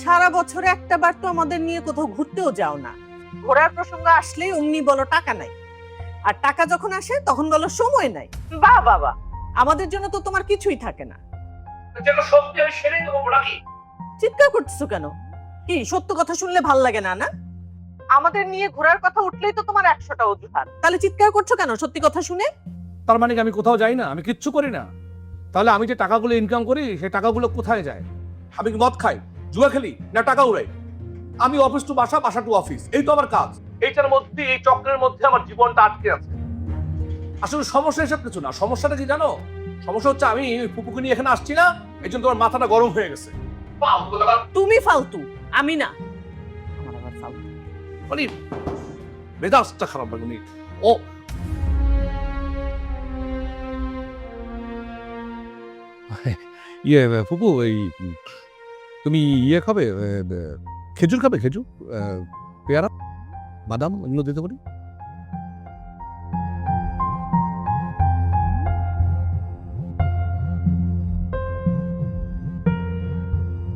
সারা বছরে একটা বার তো আমাদের নিয়ে কোথাও ঘুরতেও যাও না। ঘোরার প্রসঙ্গ আসলেই অমনি বলো টাকা নাই, আর টাকা যখন আসে তখন বলো সময় নাই। বাহ বাবা, আমাদের জন্য তো তোমার কিছুই থাকে না। চিৎকার করতেছো কেন? কি সত্য কথা শুনলে ভাল লাগে না? না, আমাদের নিয়ে ঘোরার কথা উঠলেই তো তোমার 100টা অজুহাত। তাহলে চিৎকার করছো কেন সত্যি কথা শুনে? তার মানে কি আমি কোথাও যাই না, আমি কিচ্ছু করি না? তাহলে আমি যে টাকাগুলো ইনকাম করি সেই টাকাগুলো কোথায় যায়? আমি কি মদ খাই, জুয়া খেলি, না টাকা উড়াই? আমি অফিস টু বাসা, বাসা টু অফিস, এই তো আমার কাজ। এইটার মধ্যে, এই চক্রের মধ্যে আমার জীবনটা আটকে আছে। আসলে সমস্যা এসব কিছু না। সমস্যাটা কি জানো? সমস্যা হচ্ছে আমি ওই ফুপুকে নিয়ে এখানে আসছি না, এই জন্য তোমার মাথাটা গরম হয়ে গেছে। তুমি ফালতু, আমি না। আমার আবার ফালতু মানে মেজাজটা খারাপ লাগে। ও ইয়ে ফুপু, এই তুমি ইয়ে খাবে, খেজুর খাবে? খেজুর, পেয়ারা, বাদাম এগুলো দিতে পারি?